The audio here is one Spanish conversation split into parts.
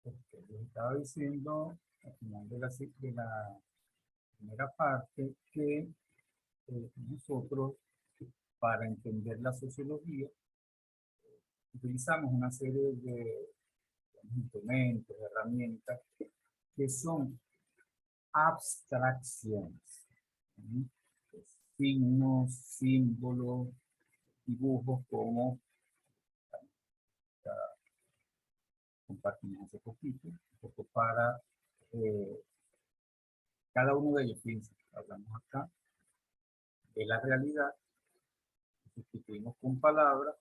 Les estaba diciendo al final de la primera parte que nosotros, para entender la sociología, utilizamos una serie de instrumentos, herramientas que son abstracciones. ¿Sí? Signos, símbolos, dibujos como compartimos hace poquito, un poco para eh, cada uno de ellos. Fíjense, hablamos acá de la realidad, sustituimos con palabras,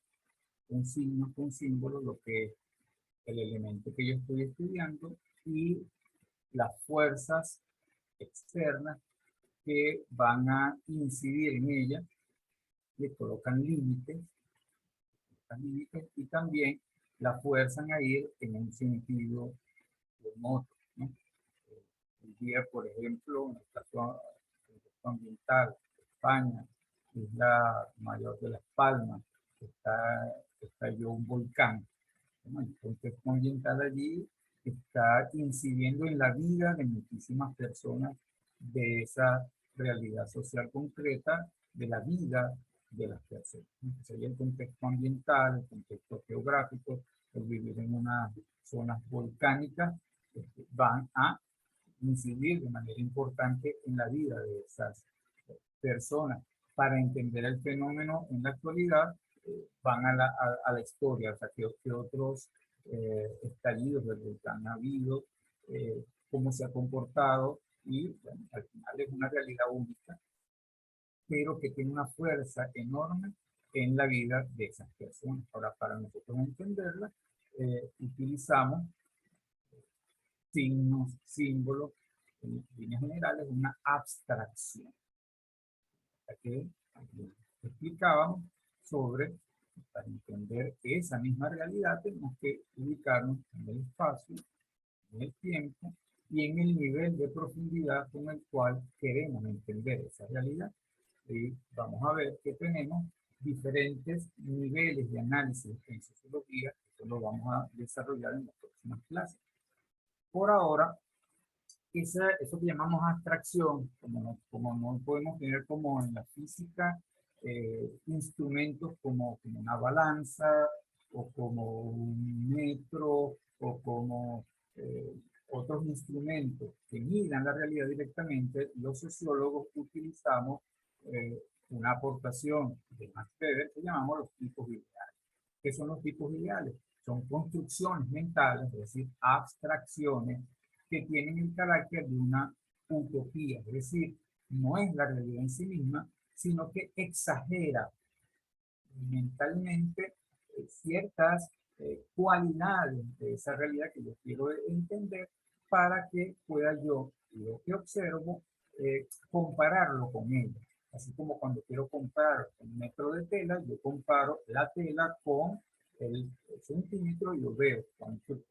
con signos, con símbolos, lo que es el elemento que yo estoy estudiando y las fuerzas externas que van a incidir en ella, le colocan límites y también la fuerzan a ir en un sentido o en otro, ¿no? El día, por ejemplo, en el caso ambiental, España, es la mayor de las Palmas, estalló un volcán. Bueno, el contexto ambiental allí está incidiendo en la vida de muchísimas personas de esa realidad social concreta, de la vida de las personas. Sería el contexto ambiental, el contexto geográfico, el vivir en unas zonas volcánicas, van a incidir de manera importante en la vida de esas personas. Para entender el fenómeno en la actualidad, van a la historia, o sea, que otros estallidos del volcán ha habido, cómo se ha comportado, y bueno, al final es una realidad única, pero que tiene una fuerza enorme en la vida de esas personas. Ahora, para nosotros entenderla, utilizamos signos, símbolos, en líneas generales, una abstracción. Que explicábamos sobre, para entender esa misma realidad, tenemos que ubicarnos en el espacio, en el tiempo y en el nivel de profundidad con el cual queremos entender esa realidad. Y vamos a ver que tenemos diferentes niveles de análisis en sociología, eso lo vamos a desarrollar en las próximas clases. Por ahora, eso que llamamos abstracción, como no podemos tener como en la física instrumentos como una balanza o como un metro o como otros instrumentos que midan la realidad directamente, los sociólogos utilizamos una aportación de Max Weber que llamamos los tipos ideales. ¿Qué son los tipos ideales? Son construcciones mentales, es decir, abstracciones que tienen el carácter de una utopía, es decir, no es la realidad en sí misma, sino que exagera mentalmente ciertas cualidades de esa realidad que yo quiero entender para que pueda yo, lo que observo, compararlo con ella. Así como cuando quiero comprar un metro de tela, yo comparo la tela con el centímetro y yo veo cuánto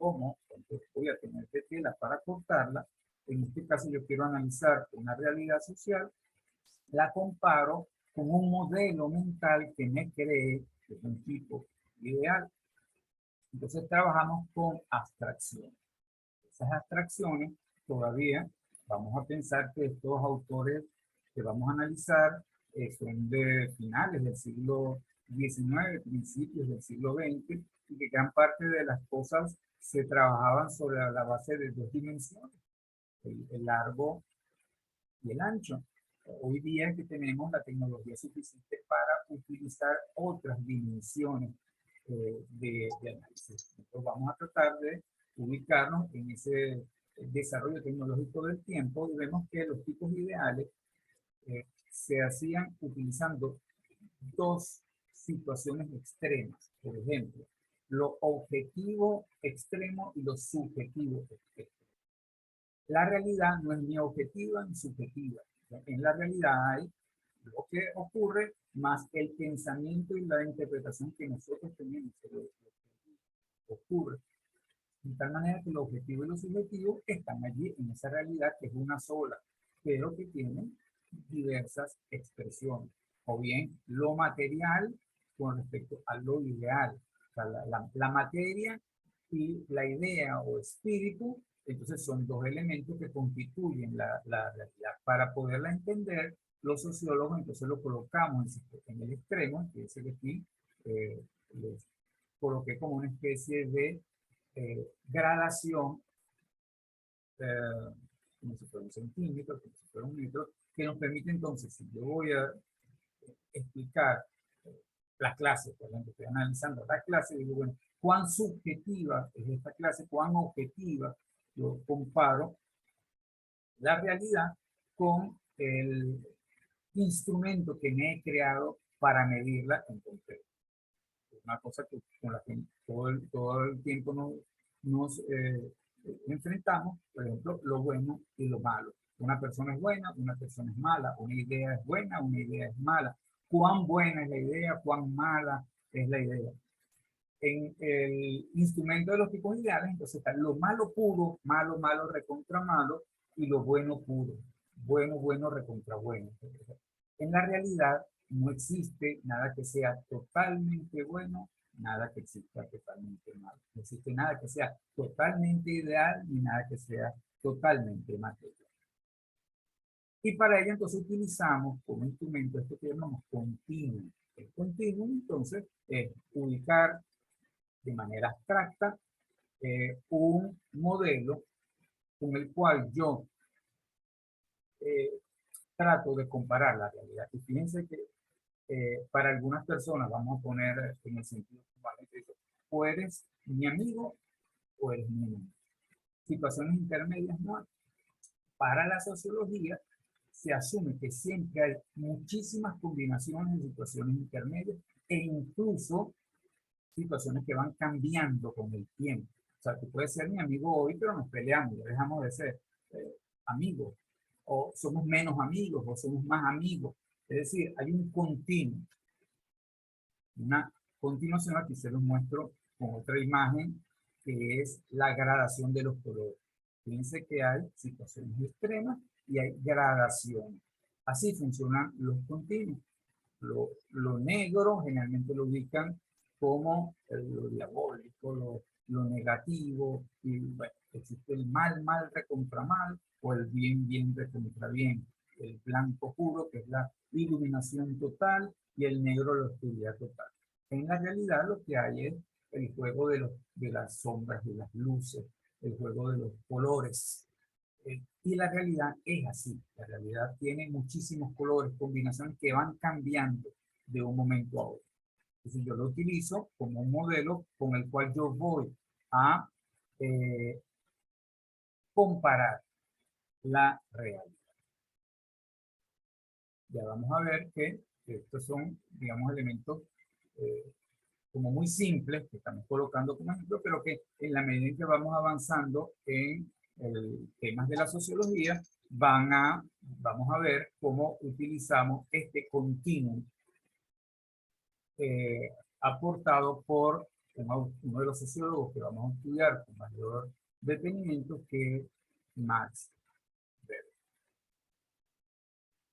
voy a tener de tela para cortarla. En este caso yo quiero analizar una realidad social, la comparo con un modelo mental que me cree que es un tipo ideal. Entonces trabajamos con abstracciones. Esas abstracciones todavía vamos a pensar que estos autores que vamos a analizar son de finales del siglo XIX, principios del siglo XX, y que gran parte de las cosas se trabajaban sobre la base de dos dimensiones, el largo y el ancho. Hoy día es que tenemos la tecnología suficiente para utilizar otras dimensiones de análisis. Entonces vamos a tratar de ubicarnos en ese desarrollo tecnológico del tiempo y vemos que los tipos ideales se hacían utilizando dos situaciones extremas. Por ejemplo, lo objetivo extremo y lo subjetivo extremo. La realidad no es ni objetiva ni subjetiva. En la realidad hay lo que ocurre más el pensamiento y la interpretación que nosotros tenemos sobre lo que ocurre. De tal manera que lo objetivo y lo subjetivo están allí en esa realidad que es una sola, pero que tiene diversas expresiones. O bien lo material con respecto a lo ideal. O sea, la materia y la idea o espíritu, entonces son dos elementos que constituyen la realidad. Para poderla entender, los sociólogos entonces lo colocamos en el extremo, que es el que aquí les coloqué como una especie de gradación, como si fuera un centímetro, como si fuera un metro, que nos permite entonces, si yo voy a explicar las clases, por ejemplo, estoy analizando la clase y digo, bueno, cuán subjetiva es esta clase, cuán objetiva, yo comparo la realidad con el instrumento que me he creado para medirla en concreto. Es una cosa que, con la que todo el tiempo nos enfrentamos, por ejemplo, lo bueno y lo malo. Una persona es buena, una persona es mala, una idea es buena, una idea es mala. ¿Cuán buena es la idea? ¿Cuán mala es la idea? En el instrumento de los tipos ideales, entonces está lo malo puro, malo, malo, recontra malo, y lo bueno puro, bueno, bueno, recontra bueno. En la realidad no existe nada que sea totalmente bueno, nada que exista totalmente malo. No existe nada que sea totalmente ideal, ni nada que sea totalmente material. Y para ello entonces utilizamos como instrumento esto que llamamos continuum. El continuum entonces es ubicar de manera abstracta un modelo con el cual yo trato de comparar la realidad. Y fíjense que para algunas personas, vamos a poner en el sentido o eres mi amigo o eres mi enemigo. Situaciones intermedias no hay. Para la sociología se asume que siempre hay muchísimas combinaciones de situaciones intermedias e incluso situaciones que van cambiando con el tiempo. O sea, tú puedes ser mi amigo hoy, pero nos peleamos, ya dejamos de ser amigos, o somos menos amigos, o somos más amigos. Es decir, hay un continuo, una continuación. Aquí se los muestro con otra imagen, que es la gradación de los colores. Fíjense que hay situaciones extremas y hay gradaciones. Así funcionan los continuos. Lo negro generalmente lo ubican como lo diabólico, lo negativo, y bueno, existe el mal, mal recontra mal, o el bien, bien recontra bien. El blanco puro, que es la iluminación total, y el negro, la oscuridad total. En la realidad lo que hay es el juego de las sombras, de las luces, el juego de los colores. Y la realidad es así. La realidad tiene muchísimos colores, combinaciones que van cambiando de un momento a otro. Entonces yo lo utilizo como un modelo con el cual yo voy a comparar la realidad. Ya vamos a ver que estos son, digamos, elementos como muy simples que estamos colocando como ejemplo, pero que en la medida en que vamos avanzando en temas de la sociología, vamos a ver cómo utilizamos este continuum aportado por uno de los sociólogos que vamos a estudiar con mayor detenimiento, que es Max Weber.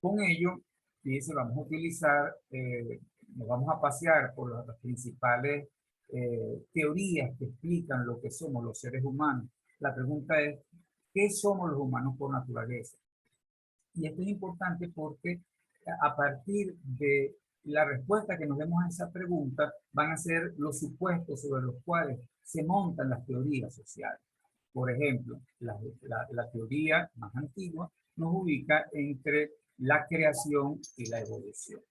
Con ello, fíjense, vamos a utilizar, nos vamos a pasear por las principales teorías que explican lo que somos los seres humanos. La pregunta es, ¿qué somos los humanos por naturaleza? Y esto es importante porque a partir de la respuesta que nos demos a esa pregunta van a ser los supuestos sobre los cuales se montan las teorías sociales. Por ejemplo, la teoría más antigua nos ubica entre la creación y la evolución.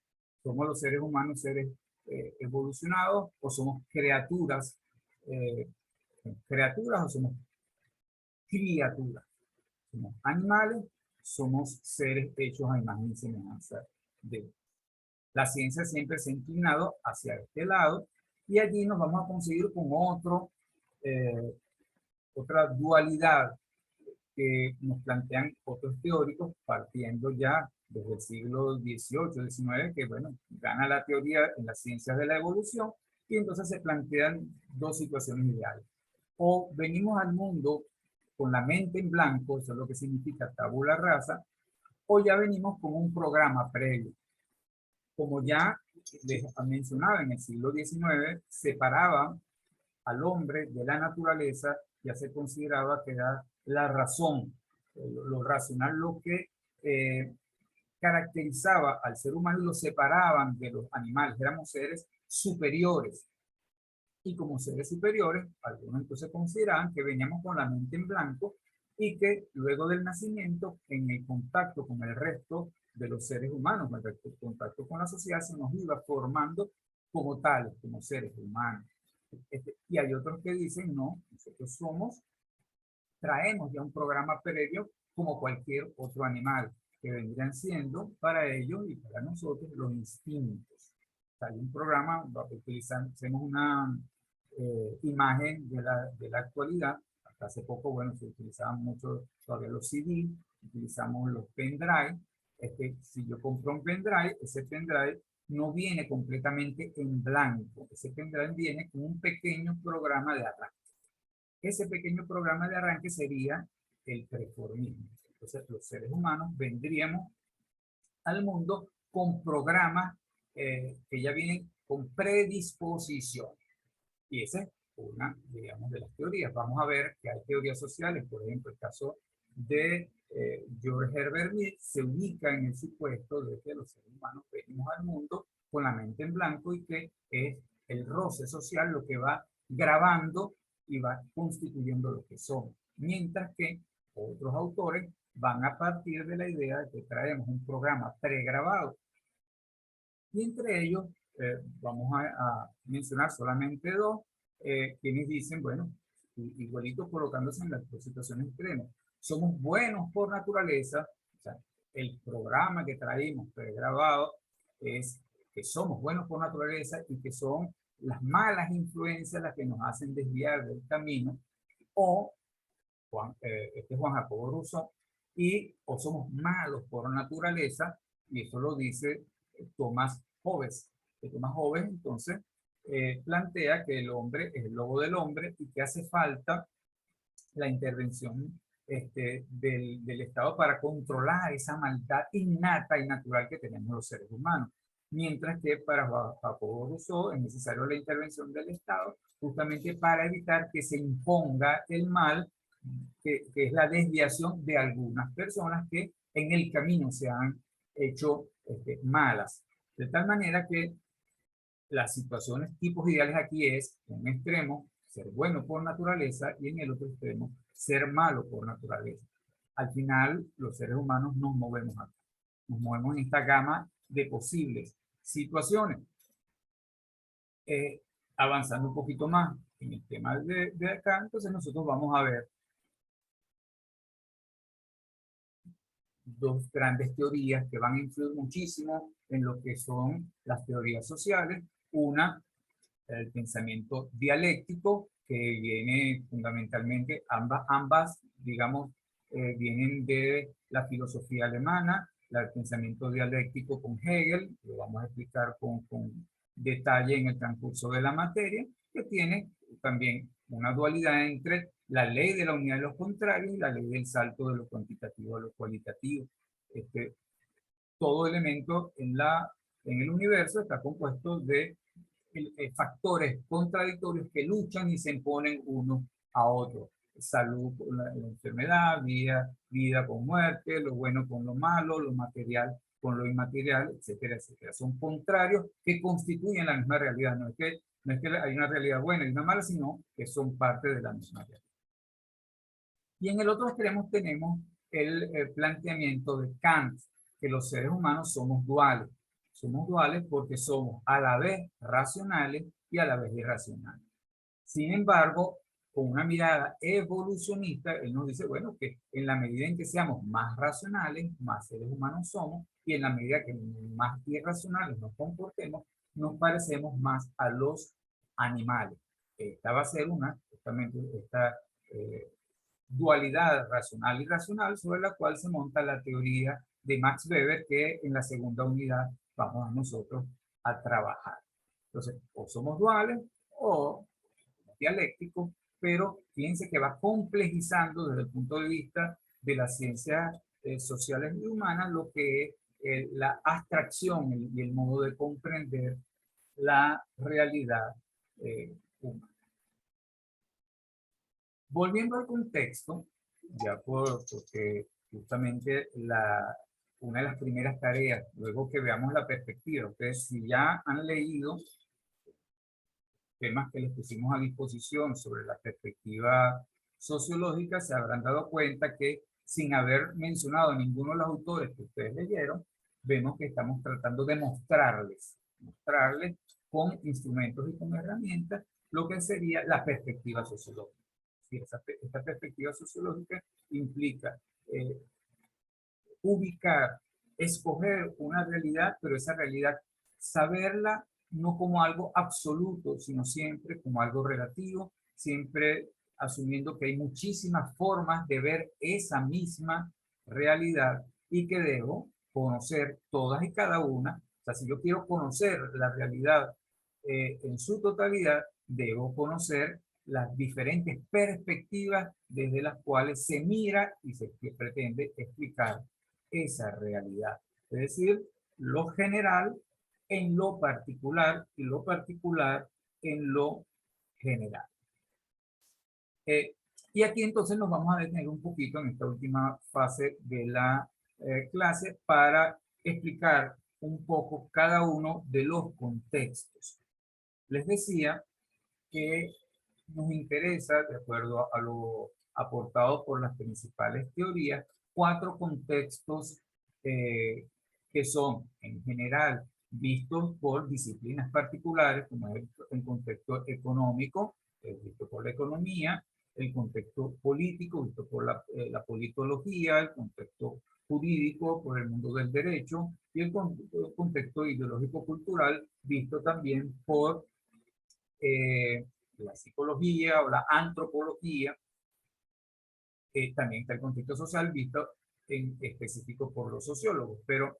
¿Somos los seres humanos seres evolucionados o somos criaturas o somos criaturas? Somos animales, somos seres hechos a imagen y semejanza de Dios. La ciencia siempre se ha inclinado hacia este lado y allí nos vamos a conseguir con otra dualidad que nos plantean otros teóricos partiendo ya desde el siglo XVIII, XIX, que bueno, gana la teoría en las ciencias de la evolución y entonces se plantean dos situaciones ideales. O venimos al mundo con la mente en blanco, eso es lo que significa tabula rasa, o ya venimos con un programa previo. Como ya les mencionaba, en el siglo XIX separaban al hombre de la naturaleza ya se consideraba que era la razón, lo racional, lo que caracterizaba al ser humano y lo separaban de los animales. Éramos seres superiores. Y como seres superiores, algunos entonces consideraban que veníamos con la mente en blanco y que luego del nacimiento, en el contacto con el resto de los seres humanos, en el contacto con la sociedad, se nos iba formando como tales, como seres humanos. Y hay otros que dicen, no, nosotros traemos ya un programa previo como cualquier otro animal, que vendrían siendo para ellos y para nosotros los instintos. O sea, hay un programa, hacemos una imagen de la actualidad. Hasta hace poco, bueno, se utilizaban mucho todavía los CD, utilizamos los pendrive. Si yo compro un pendrive, ese pendrive no viene completamente en blanco. Ese pendrive viene con un pequeño programa de arranque. Ese pequeño programa de arranque sería el preformismo. Entonces, los seres humanos vendríamos al mundo con programas que ya vienen con predisposición. Y esa es una, digamos, de las teorías. Vamos a ver que hay teorías sociales, por ejemplo, el caso de George Herbert Mead se ubica en el supuesto de que los seres humanos venimos al mundo con la mente en blanco y que es el roce social lo que va grabando y va constituyendo lo que somos. Mientras que otros autores van a partir de la idea de que traemos un programa pregrabado. Y entre ellos vamos a mencionar solamente dos, quienes dicen, bueno, igualito colocándose en las dos situaciones extremas. Somos buenos por naturaleza, o sea, el programa que traímos pregrabado es que somos buenos por naturaleza y que son las malas influencias las que nos hacen desviar del camino, o Juan Jacobo Rousseau, o somos malos por naturaleza, y eso lo dice Thomas Hobbes. Thomas Hobbes entonces plantea que el hombre es el lobo del hombre y que hace falta la intervención del Estado para controlar esa maldad innata y natural que tenemos los seres humanos. Mientras que para Jacobo Rousseau es necesaria la intervención del Estado justamente para evitar que se imponga el mal, que es la desviación de algunas personas que en el camino se han hecho malas. De tal manera que las situaciones tipos ideales aquí es, en un extremo, ser bueno por naturaleza y en el otro extremo, ser malo por naturaleza. Al final, los seres humanos nos movemos acá. Nos movemos en esta gama de posibles situaciones. Avanzando un poquito más en el tema de acá, entonces nosotros vamos a ver dos grandes teorías que van a influir muchísimo en lo que son las teorías sociales. Una, el pensamiento dialéctico, que viene fundamentalmente, ambas digamos, vienen de la filosofía alemana, el pensamiento dialéctico con Hegel, lo vamos a explicar con detalle en el transcurso de la materia, que tiene también una dualidad entre la ley de la unidad de los contrarios y la ley del salto de lo cuantitativo a lo cualitativo. Todo elemento en el universo está compuesto de factores contradictorios que luchan y se imponen uno a otro. Salud con la enfermedad, vida con muerte, lo bueno con lo malo, lo material con lo inmaterial, etcétera, etcétera. Son contrarios que constituyen la misma realidad. No es que hay una realidad buena y una mala, sino que son parte de la misma realidad. Y en el otro extremo tenemos el planteamiento de Kant, que los seres humanos somos duales. Somos duales porque somos a la vez racionales y a la vez irracionales. Sin embargo, con una mirada evolucionista, él nos dice, bueno, que en la medida en que seamos más racionales, más seres humanos somos, y en la medida que más irracionales nos comportemos, nos parecemos más a los animales. Esta va a ser justamente esta dualidad racional y irracional sobre la cual se monta la teoría de Max Weber, que en la segunda unidad vamos a nosotros a trabajar. Entonces, o somos duales o dialécticos, pero fíjense que va complejizando desde el punto de vista de las ciencias sociales y humanas lo que es la abstracción y el modo de comprender la realidad humana. Volviendo al contexto, ya porque justamente una de las primeras tareas, luego que veamos la perspectiva, ustedes si ya han leído temas que les pusimos a disposición sobre la perspectiva sociológica, se habrán dado cuenta que sin haber mencionado a ninguno de los autores que ustedes leyeron, vemos que estamos tratando de mostrarles con instrumentos y con herramientas lo que sería la perspectiva sociológica. Sí, esta perspectiva sociológica implica ubicar, escoger una realidad, pero esa realidad saberla no como algo absoluto, sino siempre como algo relativo, siempre asumiendo que hay muchísimas formas de ver esa misma realidad y que debo conocer todas y cada una. O sea, si yo quiero conocer la realidad en su totalidad, debo conocer las diferentes perspectivas desde las cuales se mira y se pretende explicar esa realidad. Es decir, lo general en lo particular y lo particular en lo general. Y aquí entonces nos vamos a detener un poquito en esta última fase de la clase para explicar un poco cada uno de los contextos. Les decía que nos interesa, de acuerdo a lo aportado por las principales teorías, 4 contextos que son en general vistos por disciplinas particulares, como es el contexto económico, visto por la economía, el contexto político, visto por la politología, el contexto jurídico por el mundo del derecho y el contexto ideológico-cultural visto también por la psicología o la antropología. También está el contexto social visto en específico por los sociólogos, pero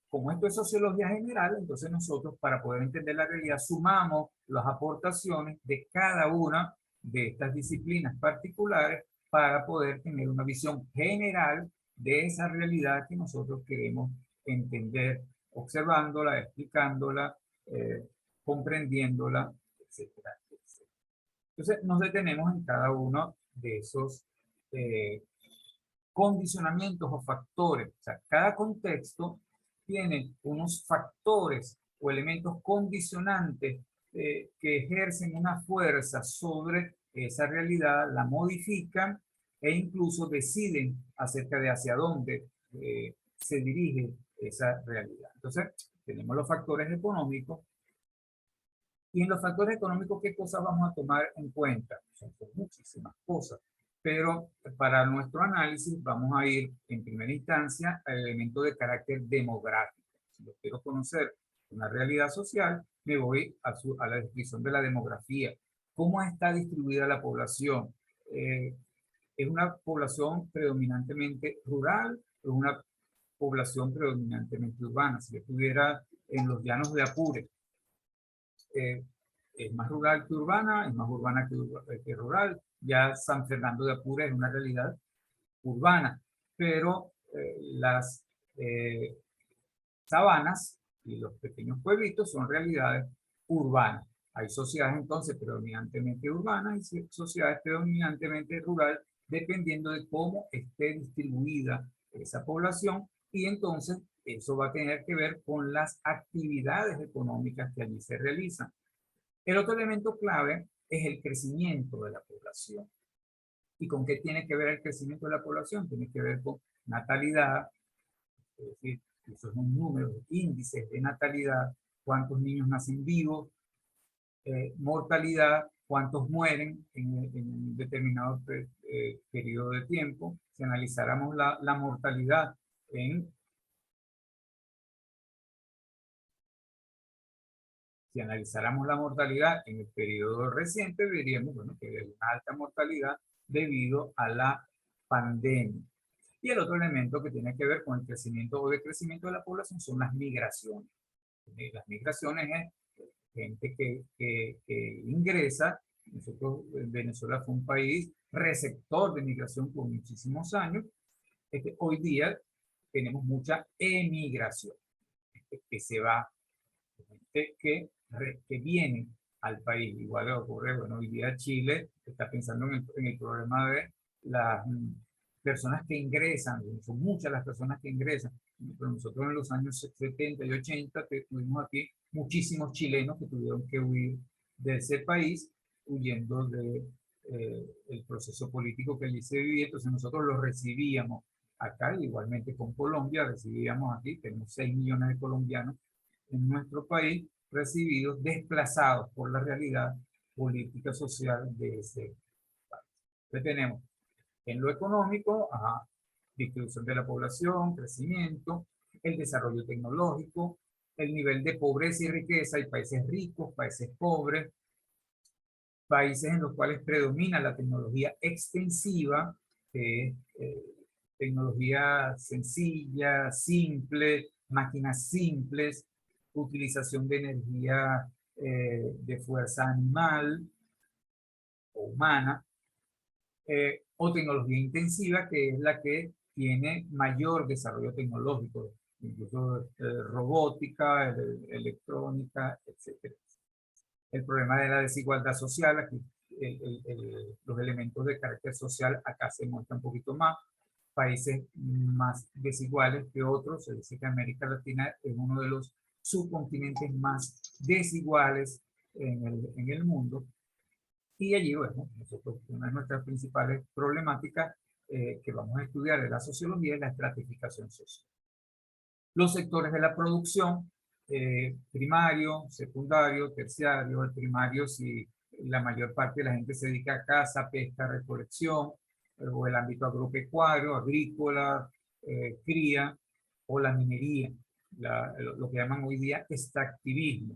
como esto es sociología general, entonces nosotros para poder entender la realidad sumamos las aportaciones de cada una de estas disciplinas particulares para poder tener una visión general de esa realidad que nosotros queremos entender, observándola, explicándola, comprendiéndola, etcétera, etcétera. Entonces nos detenemos en cada uno de esos condicionamientos o factores. O sea, cada contexto tiene unos factores o elementos condicionantes que ejercen una fuerza sobre esa realidad, la modifican e incluso deciden acerca de hacia dónde se dirige esa realidad. Entonces, tenemos los factores económicos. Y en los factores económicos, ¿qué cosas vamos a tomar en cuenta? Son muchísimas cosas. Pero para nuestro análisis vamos a ir en primera instancia al elemento de carácter demográfico. Si yo quiero conocer una realidad social, me voy a la descripción de la demografía. ¿Cómo está distribuida la población? ¿Es una población predominantemente rural o una población predominantemente urbana? Si yo estuviera en los llanos de Apure, es más rural que urbana, es más urbana que rural. Ya San Fernando de Apure es una realidad urbana, pero las sabanas y los pequeños pueblitos son realidades urbanas. Hay sociedades entonces predominantemente urbanas y sociedades predominantemente rurales, dependiendo de cómo esté distribuida esa población, y entonces eso va a tener que ver con las actividades económicas que allí se realizan. El otro elemento clave es el crecimiento de la población. ¿Y con qué tiene que ver el crecimiento de la población? Tiene que ver con natalidad, es decir, eso es un número, índices de natalidad, cuántos niños nacen vivos, mortalidad, cuántos mueren en un determinado periodo de tiempo. Si analizáramos la mortalidad si analizáramos la mortalidad en el periodo reciente, veríamos bueno, que hay una alta mortalidad debido a la pandemia. Y el otro elemento que tiene que ver con el crecimiento o decrecimiento de la población son las migraciones. Las migraciones es gente que ingresa. Nosotros, Venezuela fue un país receptor de migración por muchísimos años. Hoy día tenemos mucha emigración, que se va, gente que vienen al país. Igual ocurre, bueno, hoy día Chile está pensando en el problema de las personas que ingresan, son muchas las personas que ingresan, pero nosotros en los años 70 y 80 tuvimos aquí muchísimos chilenos que tuvieron que huir de ese país huyendo de el proceso político que allí se vivía. Entonces nosotros los recibíamos acá, igualmente con Colombia, recibíamos aquí, tenemos 6 millones de colombianos en nuestro país, recibidos, desplazados por la realidad política social de ese país. Entonces tenemos en lo económico, distribución de la población, crecimiento, el desarrollo tecnológico, el nivel de pobreza y riqueza, hay países ricos, países pobres, países en los cuales predomina la tecnología extensiva, que es tecnología sencilla, simple, máquinas simples, utilización de energía de fuerza animal o humana, o tecnología intensiva, que es la que tiene mayor desarrollo tecnológico, incluso robótica, electrónica, etc. El problema de la desigualdad social, aquí los elementos de carácter social acá se muestran un poquito más. Países más desiguales que otros, se dice que América Latina es uno de los subcontinentes más desiguales en el mundo. Y allí, bueno, nosotros, una de nuestras principales problemáticas que vamos a estudiar en la sociología es la estratificación social. Los sectores de la producción, primario, secundario, terciario. El primario, si la mayor parte de la gente se dedica a caza, pesca, recolección, o el ámbito agropecuario, agrícola, cría, o la minería, lo que llaman hoy día extractivismo.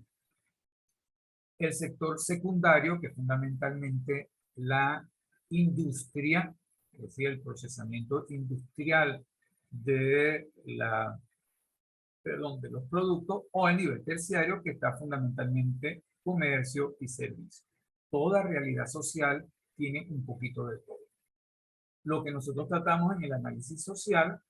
El sector secundario, que fundamentalmente la industria, es decir, el procesamiento industrial de de los productos, o el nivel terciario, que está fundamentalmente comercio y servicio. Toda realidad social tiene un poquito de todo. Lo que nosotros tratamos en el análisis social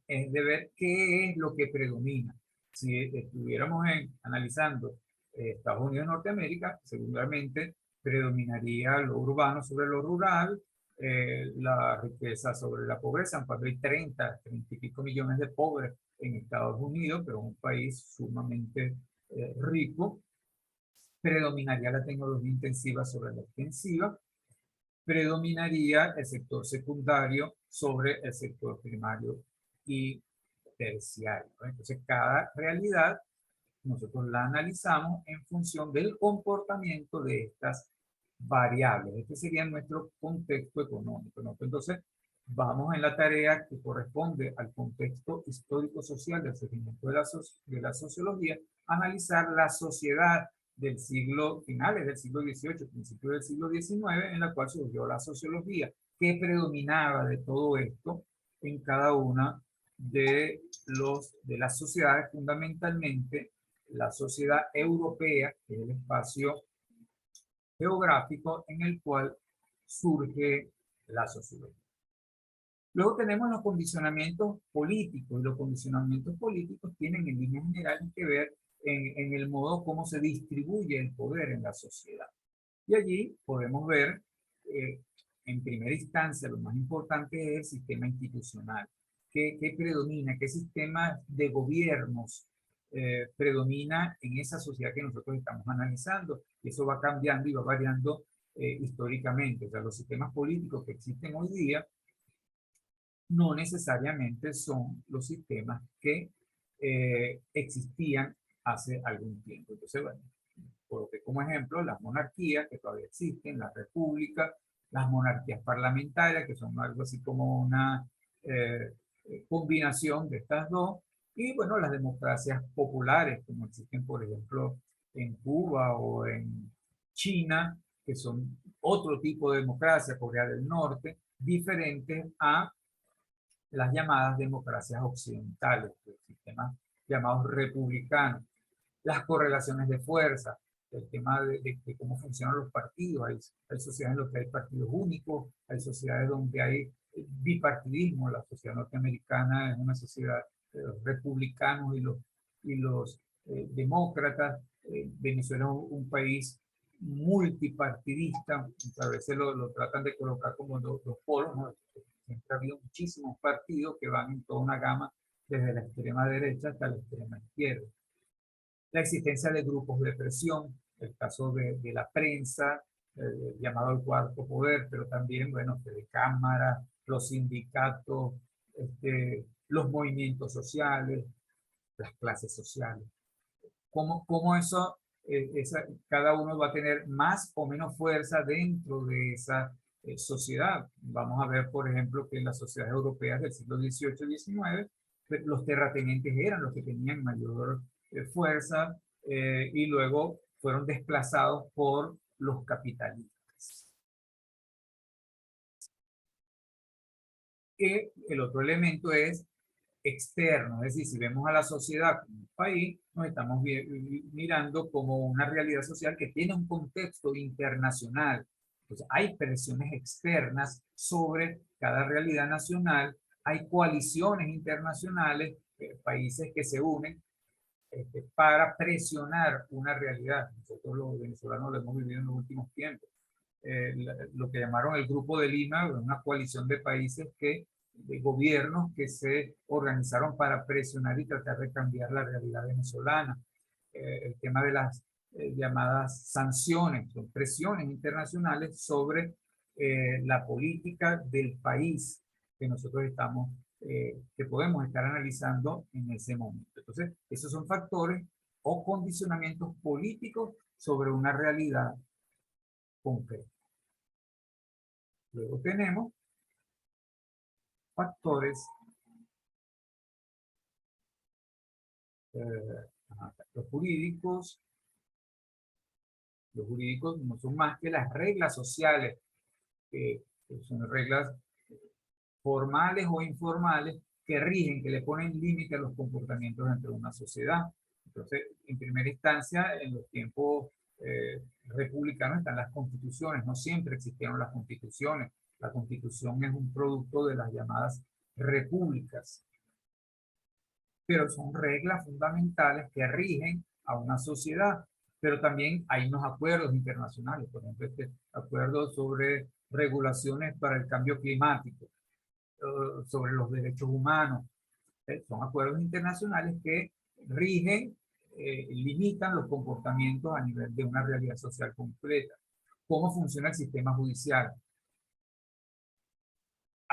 es de ver qué es lo que predomina. Si estuviéramos analizando Estados Unidos y Norteamérica, seguramente predominaría lo urbano sobre lo rural, la riqueza sobre la pobreza. Cuando hay 30 y pico millones de pobres en Estados Unidos, pero un país sumamente rico, predominaría la tecnología intensiva sobre la extensiva, predominaría el sector secundario sobre el sector primario y terciario. Entonces, cada realidad nosotros la analizamos en función del comportamiento de estas variables. Este sería nuestro contexto económico, ¿no? Entonces, vamos en la tarea que corresponde al contexto histórico-social del surgimiento de la sociología, analizar la sociedad del finales del siglo XVIII, principios del siglo XIX, en la cual surgió la sociología. ¿Qué predominaba de todo esto en cada una de las sociedades? Fundamentalmente la sociedad europea, que es el espacio geográfico en el cual surge la sociología. Luego tenemos los condicionamientos políticos, y los condicionamientos políticos tienen en líneas generales que ver en el modo como se distribuye el poder en la sociedad. Y allí podemos ver, en primera instancia, lo más importante es el sistema institucional. ¿Qué predomina? ¿Qué sistema de gobiernos predomina en esa sociedad que nosotros estamos analizando? Y eso va cambiando y va variando históricamente. O sea, los sistemas políticos que existen hoy día no necesariamente son los sistemas que existían hace algún tiempo. Entonces, bueno, coloqué como ejemplo las monarquías que todavía existen, la república, las monarquías parlamentarias, que son algo así como una combinación de estas dos, y bueno, las democracias populares, como existen, por ejemplo, en Cuba o en China, que son otro tipo de democracia, Corea del Norte, diferentes a las llamadas democracias occidentales, los sistemas llamados republicanos. Las correlaciones de fuerza, el tema de cómo funcionan los partidos. Hay sociedades en las que hay partidos únicos, hay sociedades donde hay bipartidismo. La sociedad norteamericana es una sociedad de los republicanos y los demócratas. Venezuela es un país multipartidista, a veces lo tratan de colocar como los polos, ¿no? Siempre ha habido muchísimos partidos que van en toda una gama desde la extrema derecha hasta la extrema izquierda. La existencia de grupos de presión, el caso de la prensa, llamado el cuarto poder, pero también, bueno, de cámara, los sindicatos, los movimientos sociales, las clases sociales. ¿Cómo eso, cada uno va a tener más o menos fuerza dentro de esa sociedad? Vamos a ver, por ejemplo, que en las sociedades europeas del siglo XVIII y XIX, los terratenientes eran los que tenían mayor fuerza y luego fueron desplazados por los capitalistas. Y el otro elemento es externo, es decir, si vemos a la sociedad como un país, nos estamos mirando como una realidad social que tiene un contexto internacional. Entonces, hay presiones externas sobre cada realidad nacional, hay coaliciones internacionales, países que se unen para presionar una realidad. Nosotros los venezolanos lo hemos vivido en los últimos tiempos. Lo que llamaron el Grupo de Lima, una coalición de países de gobiernos que se organizaron para presionar y tratar de cambiar la realidad venezolana. El tema de las llamadas sanciones, son presiones internacionales sobre la política del país que nosotros estamos, que podemos estar analizando en ese momento. Entonces, esos son factores o condicionamientos políticos sobre una realidad concreta. Luego tenemos factores los jurídicos. Los jurídicos no son más que las reglas sociales, que son reglas formales o informales que rigen, que le ponen límite a los comportamientos dentro de una sociedad. Entonces, en primera instancia, en los tiempos republicanos están las constituciones. No siempre existieron las constituciones. La constitución es un producto de las llamadas repúblicas, pero son reglas fundamentales que rigen a una sociedad. Pero también hay unos acuerdos internacionales, por ejemplo, este acuerdo sobre regulaciones para el cambio climático, sobre los derechos humanos. Son acuerdos internacionales que rigen, limitan los comportamientos a nivel de una realidad social completa. ¿Cómo funciona el sistema judicial?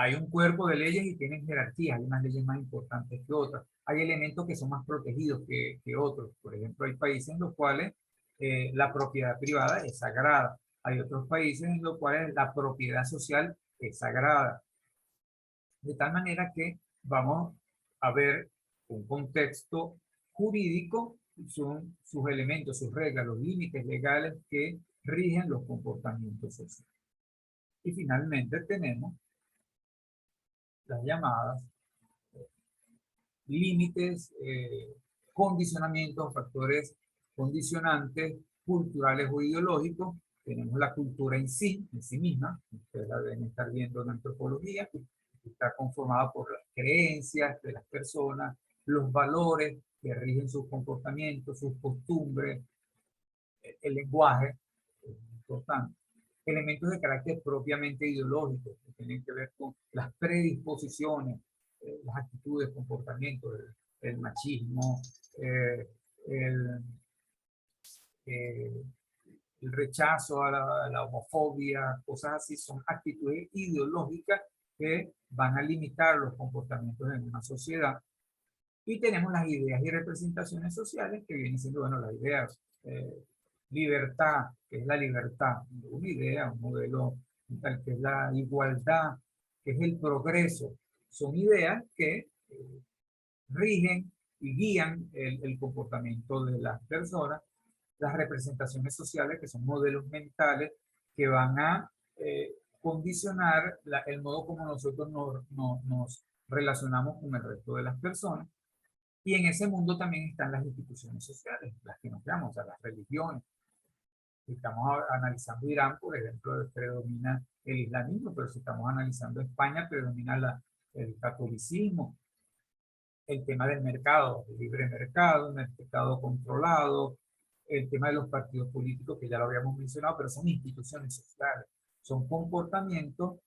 Hay un cuerpo de leyes y tienen jerarquías, hay unas leyes más importantes que otras. Hay elementos que son más protegidos que otros. Por ejemplo, hay países en los cuales la propiedad privada es sagrada. Hay otros países en los cuales la propiedad social es sagrada. De tal manera que vamos a ver un contexto jurídico, son sus elementos, sus reglas, los límites legales que rigen los comportamientos sociales. Y finalmente tenemos las llamadas límites, condicionamientos, factores condicionantes culturales o ideológicos. Tenemos la cultura en sí misma, ustedes la deben estar viendo en antropología, que está conformada por las creencias de las personas, los valores que rigen sus comportamientos, sus costumbres, el lenguaje, es importante. Elementos de carácter propiamente ideológico, que tienen que ver con las predisposiciones, las actitudes, comportamientos, el machismo, el, eh, el rechazo a la homofobia, cosas así, son actitudes ideológicas que van a limitar los comportamientos en una sociedad. Y tenemos las ideas y representaciones sociales que vienen siendo, bueno, las ideas, libertad, que es la libertad, una idea, un modelo tal que es la igualdad, que es el progreso, son ideas que rigen y guían el comportamiento de las personas. Las representaciones sociales, que son modelos mentales que van a condicionar el modo como nosotros nos relacionamos con el resto de las personas. Y en ese mundo también están las instituciones sociales, las que nos llamamos, o sea, las religiones. Estamos analizando Irán, por ejemplo, predomina el islamismo, pero si estamos analizando España, predomina el catolicismo. El tema del mercado, el libre mercado, un mercado controlado, el tema de los partidos políticos, que ya lo habíamos mencionado, pero son instituciones sociales, son comportamientos,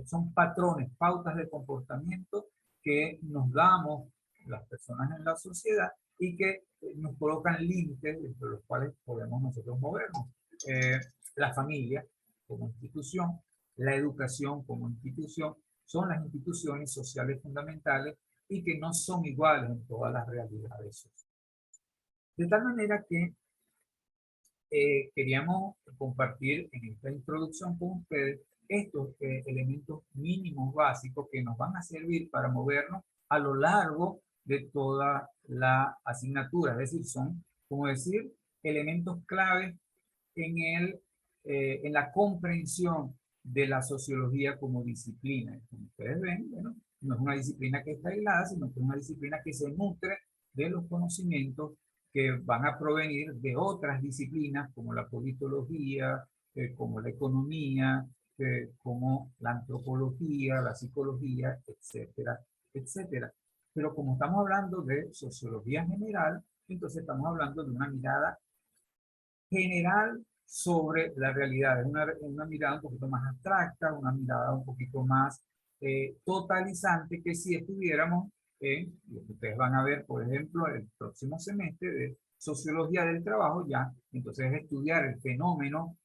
son patrones, pautas de comportamiento que nos damos las personas en la sociedad y que nos colocan límites entre los cuales podemos nosotros movernos. La familia como institución, la educación como institución, son las instituciones sociales fundamentales y que no son iguales en todas las realidades sociales. De tal manera que queríamos compartir en esta introducción con ustedes estos elementos mínimos básicos que nos van a servir para movernos a lo largo de toda la asignatura. Es decir, son, como decir, elementos claves en la comprensión de la sociología como disciplina. Como ustedes ven, bueno, no es una disciplina que está aislada, sino que es una disciplina que se nutre de los conocimientos que van a provenir de otras disciplinas como la politología, como la economía, como la antropología, la psicología, etcétera, etcétera. Pero como estamos hablando de sociología general, entonces estamos hablando de una mirada general sobre la realidad. Es una mirada un poquito más abstracta, una mirada un poquito más totalizante que si estuviéramos en lo que ustedes van a ver, por ejemplo, el próximo semestre de sociología del trabajo, ya entonces es estudiar el fenómeno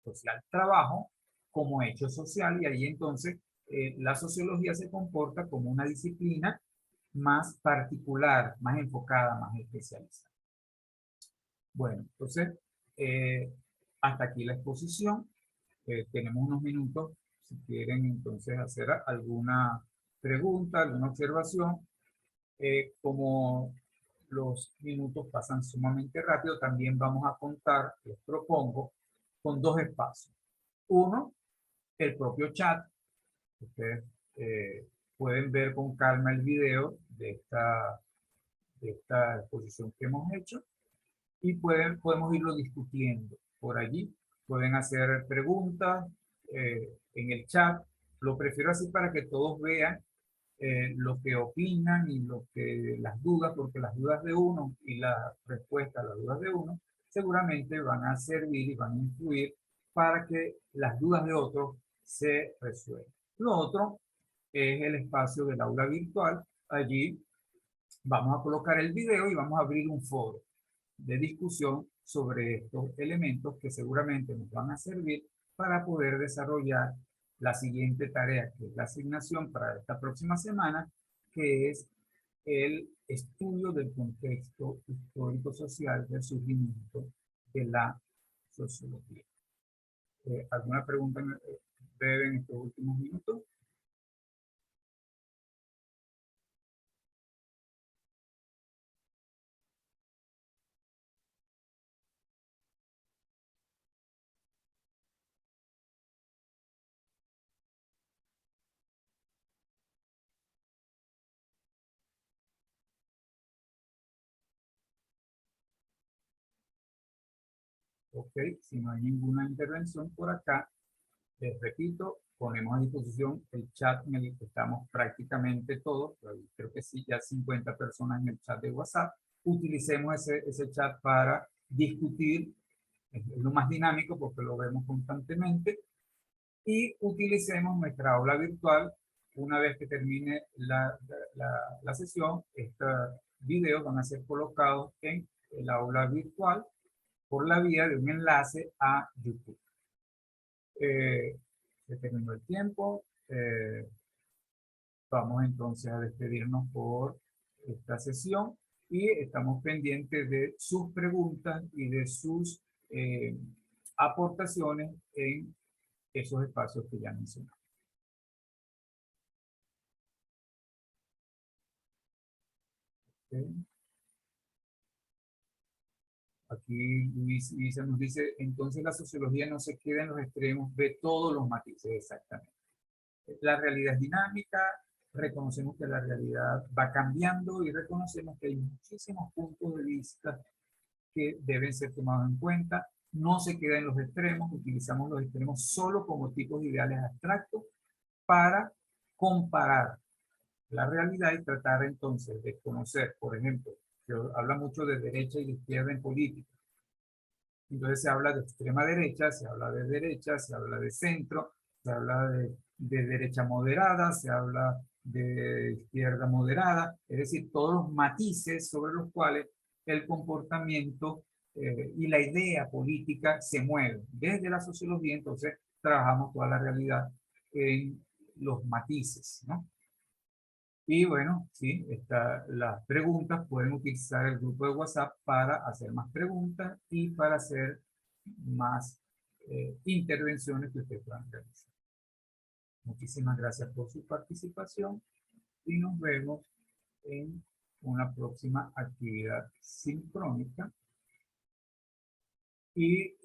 social trabajo como hecho social y ahí entonces la sociología se comporta como una disciplina más particular, más enfocada, más especializada. Bueno, entonces, eh, hasta aquí la exposición. Tenemos unos minutos, si quieren entonces hacer alguna pregunta, alguna observación. Como los minutos pasan sumamente rápido, también vamos a contar, les propongo, con dos espacios. Uno, el propio chat. Ustedes pueden ver con calma el video de esta exposición que hemos hecho y podemos irlo discutiendo por allí. Pueden hacer preguntas en el chat. Lo prefiero así para que todos vean lo que opinan y las dudas, porque las dudas de uno y la respuesta a las dudas de uno seguramente van a servir y van a influir para que las dudas de otros se resuelvan. Lo otro es el espacio del aula virtual. Allí vamos a colocar el video y vamos a abrir un foro de discusión sobre estos elementos que seguramente nos van a servir para poder desarrollar la siguiente tarea, que es la asignación para esta próxima semana, que es el estudio del contexto histórico-social del surgimiento de la sociología. ¿Alguna pregunta breve en estos últimos minutos? Ok, si no hay ninguna intervención por acá, les repito, ponemos a disposición el chat en el que estamos prácticamente todos, creo que sí, ya 50 personas en el chat de WhatsApp. Utilicemos ese chat para discutir, es lo más dinámico porque lo vemos constantemente, y utilicemos nuestra aula virtual. Una vez que termine la sesión, estos videos van a ser colocados en el aula virtual por la vía de un enlace a YouTube. Se terminó el tiempo. Vamos entonces a despedirnos por esta sesión y estamos pendientes de sus preguntas y de sus aportaciones en esos espacios que ya mencionamos. ¿Okay? Aquí Luisa nos dice, entonces la sociología no se queda en los extremos, ve todos los matices, exactamente. La realidad es dinámica, reconocemos que la realidad va cambiando y reconocemos que hay muchísimos puntos de vista que deben ser tomados en cuenta. No se queda en los extremos, utilizamos los extremos solo como tipos de ideales abstractos para comparar la realidad y tratar entonces de conocer, por ejemplo, se habla mucho de derecha y de izquierda en política. Entonces se habla de extrema derecha, se habla de centro, se habla de derecha moderada, se habla de izquierda moderada, es decir, todos los matices sobre los cuales el comportamiento y la idea política se mueven. Desde la sociología, entonces, trabajamos toda la realidad en los matices, ¿no? Y bueno, sí, las preguntas pueden utilizar el grupo de WhatsApp para hacer más preguntas y para hacer más intervenciones que ustedes puedan realizar. Muchísimas gracias por su participación y nos vemos en una próxima actividad sincrónica. Y